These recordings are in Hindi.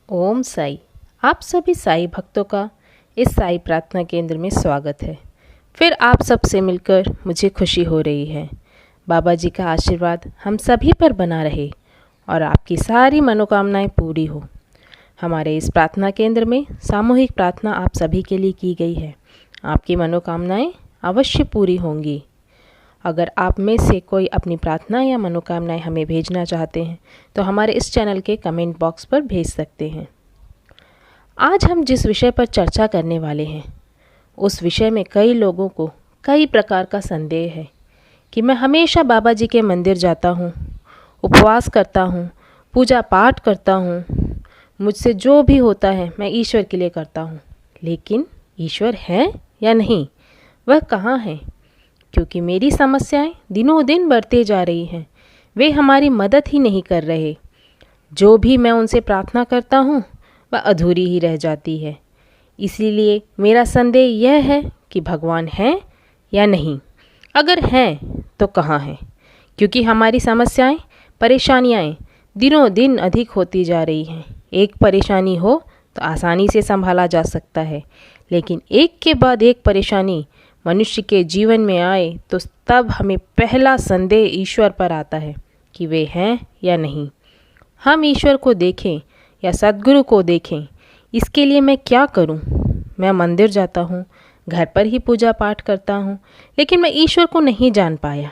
ओम साई। आप सभी साई भक्तों का इस साई प्रार्थना केंद्र में स्वागत है। फिर आप सबसे मिलकर मुझे खुशी हो रही है। बाबा जी का आशीर्वाद हम सभी पर बना रहे और आपकी सारी मनोकामनाएं पूरी हो। हमारे इस प्रार्थना केंद्र में सामूहिक प्रार्थना आप सभी के लिए की गई है। आपकी मनोकामनाएं अवश्य पूरी होंगी। अगर आप में से कोई अपनी प्रार्थना या मनोकामनाएं हमें भेजना चाहते हैं तो हमारे इस चैनल के कमेंट बॉक्स पर भेज सकते हैं। आज हम जिस विषय पर चर्चा करने वाले हैं उस विषय में कई लोगों को कई प्रकार का संदेह है कि मैं हमेशा बाबा जी के मंदिर जाता हूँ, उपवास करता हूँ, पूजा पाठ करता हूँ, मुझसे जो भी होता है मैं ईश्वर के लिए करता हूँ, लेकिन ईश्वर है या नहीं, वह कहाँ है? क्योंकि मेरी समस्याएं दिनों दिन बढ़ते जा रही हैं, वे हमारी मदद ही नहीं कर रहे। जो भी मैं उनसे प्रार्थना करता हूँ वह अधूरी ही रह जाती है। इसीलिए मेरा संदेह यह है कि भगवान है या नहीं, अगर हैं तो कहाँ हैं? क्योंकि हमारी समस्याएं, परेशानियां दिनों दिन अधिक होती जा रही हैं। एक परेशानी हो तो आसानी से संभाला जा सकता है, लेकिन एक के बाद एक परेशानी मनुष्य के जीवन में आए तो तब हमें पहला संदेह ईश्वर पर आता है कि वे हैं या नहीं। हम ईश्वर को देखें या सद्गुरु को देखें, इसके लिए मैं क्या करूं? मैं मंदिर जाता हूं, घर पर ही पूजा पाठ करता हूं, लेकिन मैं ईश्वर को नहीं जान पाया।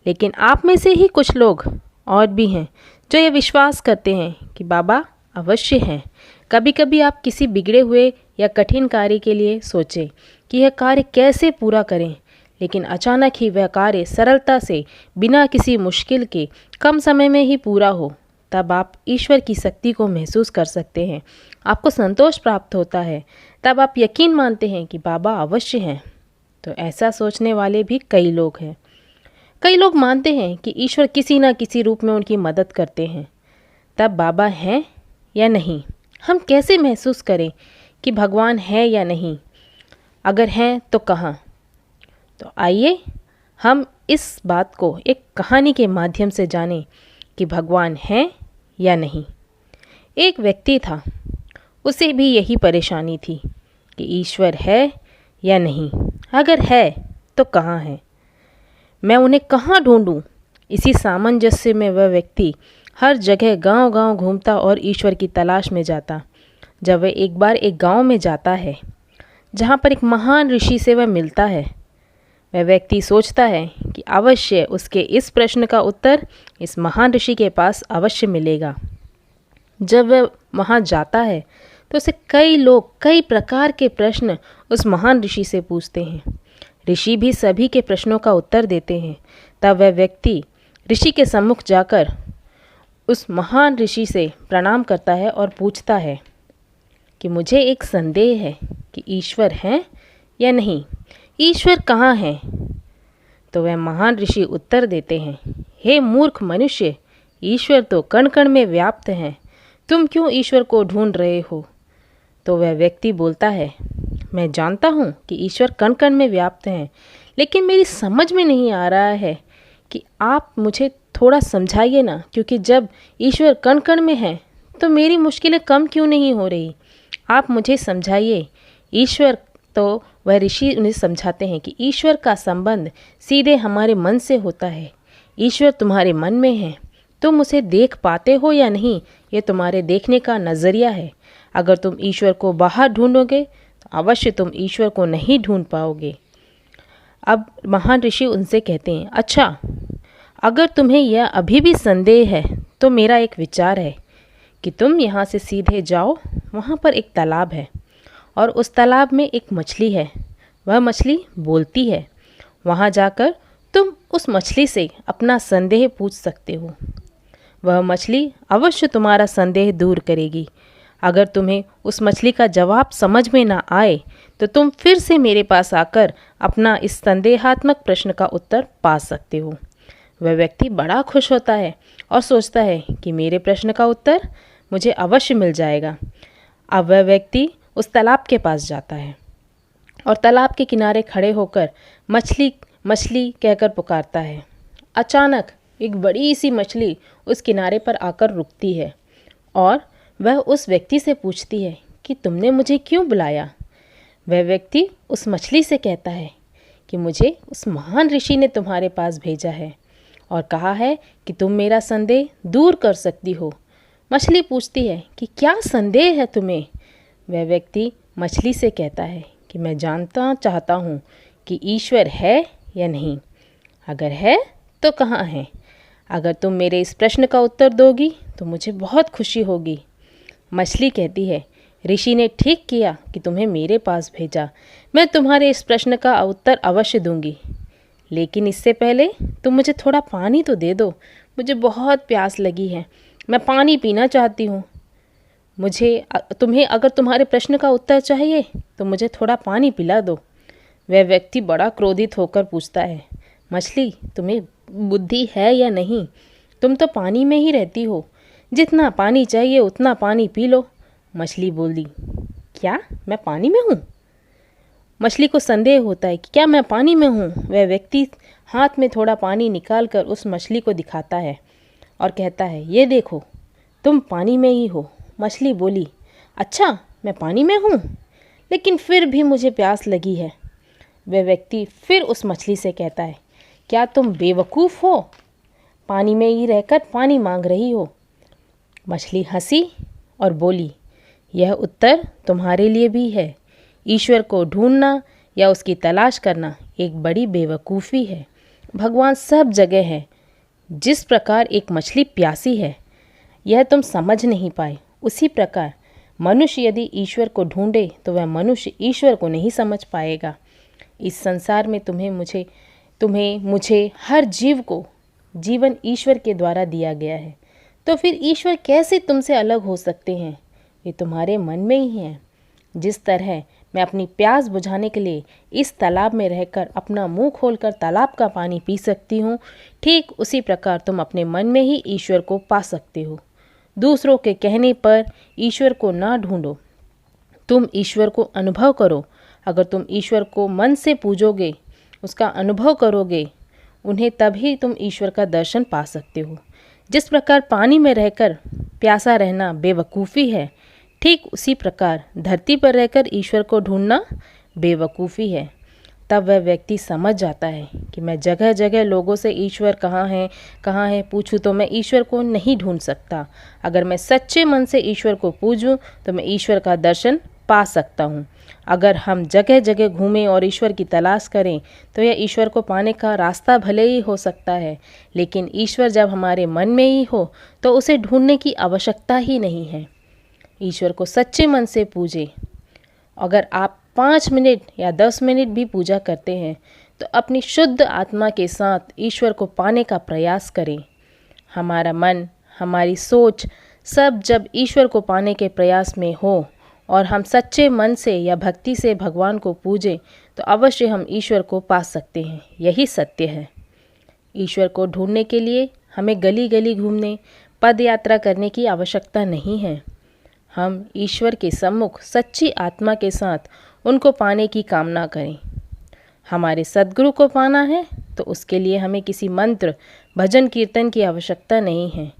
लेकिन आप में से ही कुछ लोग और भी हैं जो ये विश्वास करते हैं कि बाबा अवश्य हैं। कभी कभी आप किसी बिगड़े हुए या कठिन कार्य के लिए सोचें कि यह कार्य कैसे पूरा करें, लेकिन अचानक ही वह कार्य सरलता से बिना किसी मुश्किल के कम समय में ही पूरा हो, तब आप ईश्वर की शक्ति को महसूस कर सकते हैं। आपको संतोष प्राप्त होता है, तब आप यकीन मानते हैं कि बाबा अवश्य हैं। तो ऐसा सोचने वाले भी कई लोग हैं। कई लोग मानते हैं कि ईश्वर किसी न किसी रूप में उनकी मदद करते हैं। तब बाबा हैं या नहीं? हम कैसे महसूस करें कि भगवान है या नहीं? अगर हैं तो कहाँ? तो आइए हम इस बात को एक कहानी के माध्यम से जानें कि भगवान है या नहीं। एक व्यक्ति था, उसे भी यही परेशानी थी कि ईश्वर है या नहीं, अगर है तो कहाँ है, मैं उन्हें कहाँ ढूंढूं? इसी सामंजस्य में वह व्यक्ति हर जगह गांव-गांव घूमता और ईश्वर की तलाश में जाता। जब वह एक बार एक गांव में जाता है जहाँ पर एक महान ऋषि से वह मिलता है, वह व्यक्ति सोचता है कि अवश्य उसके इस प्रश्न का उत्तर इस महान ऋषि के पास अवश्य मिलेगा। जब वह वहाँ जाता है तो उसे कई लोग कई प्रकार के प्रश्न उस महान ऋषि से पूछते हैं। ऋषि भी सभी के प्रश्नों का उत्तर देते हैं। तब वह व्यक्ति ऋषि के सम्मुख जाकर उस महान ऋषि से प्रणाम करता है और पूछता है कि मुझे एक संदेह है कि ईश्वर है या नहीं, ईश्वर कहाँ है? तो वह महान ऋषि उत्तर देते हैं, हे मूर्ख मनुष्य, ईश्वर तो कण कण में व्याप्त है, तुम क्यों ईश्वर को ढूंढ रहे हो? तो वह व्यक्ति बोलता है, मैं जानता हूँ कि ईश्वर कण कण में व्याप्त हैं, लेकिन मेरी समझ में नहीं आ रहा है कि आप मुझे थोड़ा समझाइए ना, क्योंकि जब ईश्वर कण कण में है तो मेरी मुश्किलें कम क्यों नहीं हो रही? आप मुझे समझाइए। ईश्वर तो वह ऋषि उन्हें समझाते हैं कि ईश्वर का संबंध सीधे हमारे मन से होता है। ईश्वर तुम्हारे मन में है, तुम उसे देख पाते हो या नहीं, ये तुम्हारे देखने का नज़रिया है। अगर तुम ईश्वर को बाहर ढूंढोगे तो अवश्य तुम ईश्वर को नहीं ढूंढ पाओगे। अब महान ऋषि उनसे कहते हैं, अच्छा, अगर तुम्हें यह अभी भी संदेह है तो मेरा एक विचार है कि तुम यहाँ से सीधे जाओ, वहाँ पर एक तालाब है और उस तालाब में एक मछली है, वह मछली बोलती है। वहाँ जाकर तुम उस मछली से अपना संदेह पूछ सकते हो, वह मछली अवश्य तुम्हारा संदेह दूर करेगी। अगर तुम्हें उस मछली का जवाब समझ में ना आए तो तुम फिर से मेरे पास आकर अपना इस संदेहात्मक प्रश्न का उत्तर पा सकते हो। वह व्यक्ति बड़ा खुश होता है और सोचता है कि मेरे प्रश्न का उत्तर मुझे अवश्य मिल जाएगा। अब वह व्यक्ति उस तालाब के पास जाता है और तालाब के किनारे खड़े होकर मछली मछली कहकर पुकारता है। अचानक एक बड़ी सी मछली उस किनारे पर आकर रुकती है और वह उस व्यक्ति से पूछती है कि तुमने मुझे क्यों बुलाया। वह व्यक्ति उस मछली से कहता है कि मुझे उस महान ऋषि ने तुम्हारे पास भेजा है और कहा है कि तुम मेरा संदेह दूर कर सकती हो। मछली पूछती है कि क्या संदेह है तुम्हें। वह व्यक्ति मछली से कहता है कि मैं जानना चाहता हूँ कि ईश्वर है या नहीं। अगर है तो कहाँ है। अगर तुम मेरे इस प्रश्न का उत्तर दोगी तो मुझे बहुत खुशी होगी। मछली कहती है, ऋषि ने ठीक किया कि तुम्हें मेरे पास भेजा। मैं तुम्हारे इस प्रश्न का उत्तर अवश्य दूंगी, लेकिन इससे पहले तुम मुझे थोड़ा पानी तो दे दो। मुझे बहुत प्यास लगी है, मैं पानी पीना चाहती हूँ। अगर तुम्हारे प्रश्न का उत्तर चाहिए तो मुझे थोड़ा पानी पिला दो। वह व्यक्ति बड़ा क्रोधित होकर पूछता है, मछली तुम्हें बुद्धि है या नहीं? तुम तो पानी में ही रहती हो, जितना पानी चाहिए उतना पानी पी लो। मछली बोली, क्या मैं पानी में हूँ? मछली को संदेह होता है कि क्या मैं पानी में हूँ। वह व्यक्ति हाथ में थोड़ा पानी निकालकर उस मछली को दिखाता है और कहता है, ये देखो तुम पानी में ही हो। मछली बोली, अच्छा मैं पानी में हूँ, लेकिन फिर भी मुझे प्यास लगी है। वह व्यक्ति फिर उस मछली से कहता है, क्या तुम बेवकूफ़ हो? पानी में ही रहकर पानी मांग रही हो। मछली हंसी और बोली, यह उत्तर तुम्हारे लिए भी है। ईश्वर को ढूंढना या उसकी तलाश करना एक बड़ी बेवकूफ़ी है। भगवान सब जगह है। जिस प्रकार एक मछली प्यासी है, यह तुम समझ नहीं पाए, उसी प्रकार मनुष्य यदि ईश्वर को ढूंढे तो वह मनुष्य ईश्वर को नहीं समझ पाएगा। इस संसार में तुम्हें मुझे हर जीव को जीवन ईश्वर के द्वारा दिया गया है। तो फिर ईश्वर कैसे तुमसे अलग हो सकते हैं? ये तुम्हारे मन में ही है। जिस तरह मैं अपनी प्यास बुझाने के लिए इस तालाब में रहकर अपना मुंह खोलकर तालाब का पानी पी सकती हूँ, ठीक उसी प्रकार तुम अपने मन में ही ईश्वर को पा सकते हो। दूसरों के कहने पर ईश्वर को ना ढूंढो, तुम ईश्वर को अनुभव करो। अगर तुम ईश्वर को मन से पूजोगे, उसका अनुभव करोगे, उन्हें तभी तुम ईश्वर का दर्शन पा सकते हो। जिस प्रकार पानी में रहकर प्यासा रहना बेवकूफ़ी है, ठीक उसी प्रकार धरती पर रहकर ईश्वर को ढूंढना बेवकूफ़ी है। तब वह व्यक्ति समझ जाता है कि मैं जगह जगह लोगों से ईश्वर कहाँ है पूछूं तो मैं ईश्वर को नहीं ढूंढ सकता। अगर मैं सच्चे मन से ईश्वर को पूजूं तो मैं ईश्वर का दर्शन पा सकता हूँ। अगर हम जगह जगह घूमें और ईश्वर की तलाश करें तो यह ईश्वर को पाने का रास्ता भले ही हो सकता है, लेकिन ईश्वर जब हमारे मन में ही हो तो उसे ढूंढने की आवश्यकता ही नहीं है। ईश्वर को सच्चे मन से पूजें। अगर आप 5 मिनट या 10 मिनट भी पूजा करते हैं तो अपनी शुद्ध आत्मा के साथ ईश्वर को पाने का प्रयास करें। हमारा मन, हमारी सोच सब जब ईश्वर को पाने के प्रयास में हो और हम सच्चे मन से या भक्ति से भगवान को पूजें तो अवश्य हम ईश्वर को पा सकते हैं। यही सत्य है। ईश्वर को ढूंढने के लिए हमें गली गली घूमने, पद यात्रा करने की आवश्यकता नहीं है। हम ईश्वर के सम्मुख सच्ची आत्मा के साथ उनको पाने की कामना करें। हमारे सद्गुरु को पाना है तो उसके लिए हमें किसी मंत्र, भजन, कीर्तन की आवश्यकता नहीं है,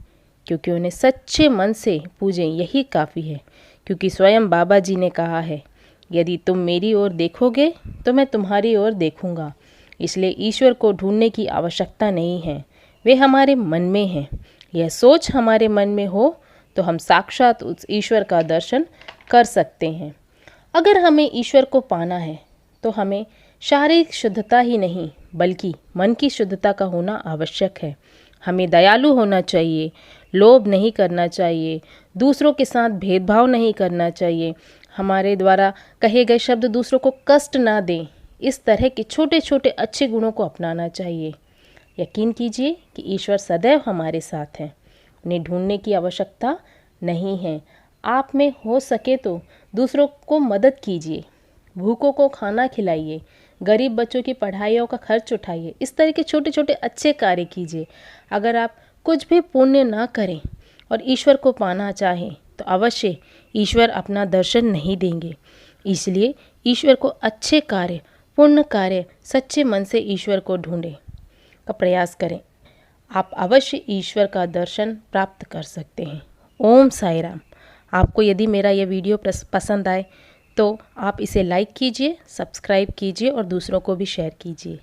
क्योंकि उन्हें सच्चे मन से पूजें, यही काफ़ी है। क्योंकि स्वयं बाबा जी ने कहा है, यदि तुम मेरी ओर देखोगे तो मैं तुम्हारी ओर देखूंगा। इसलिए ईश्वर को ढूंढने की आवश्यकता नहीं है, वे हमारे मन में हैं। यह सोच हमारे मन में हो तो हम साक्षात उस ईश्वर का दर्शन कर सकते हैं। अगर हमें ईश्वर को पाना है तो हमें शारीरिक शुद्धता ही नहीं बल्कि मन की शुद्धता का होना आवश्यक है। हमें दयालु होना चाहिए, लोभ नहीं करना चाहिए, दूसरों के साथ भेदभाव नहीं करना चाहिए, हमारे द्वारा कहे गए शब्द दूसरों को कष्ट ना दें। इस तरह के छोटे छोटे अच्छे गुणों को अपनाना चाहिए। यकीन कीजिए कि ईश्वर सदैव हमारे साथ हैं। उन्हें ढूंढने की आवश्यकता नहीं है। आप में हो सके तो दूसरों को मदद कीजिए, भूखों को खाना खिलाइए, गरीब बच्चों की पढ़ाइयों का खर्च उठाइए। इस तरह के छोटे छोटे अच्छे कार्य कीजिए। अगर आप कुछ भी पुण्य ना करें और ईश्वर को पाना चाहें तो अवश्य ईश्वर अपना दर्शन नहीं देंगे। इसलिए ईश्वर को अच्छे कार्य, पुण्य कार्य, सच्चे मन से ईश्वर को ढूंढें का प्रयास करें। आप अवश्य ईश्वर का दर्शन प्राप्त कर सकते हैं। ओम साई राम। आपको यदि मेरा ये वीडियो पसंद आए तो आप इसे लाइक कीजिए, सब्सक्राइब कीजिए और दूसरों को भी शेयर कीजिए।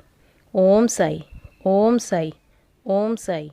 ओम साई, ओम साई, ओम साई।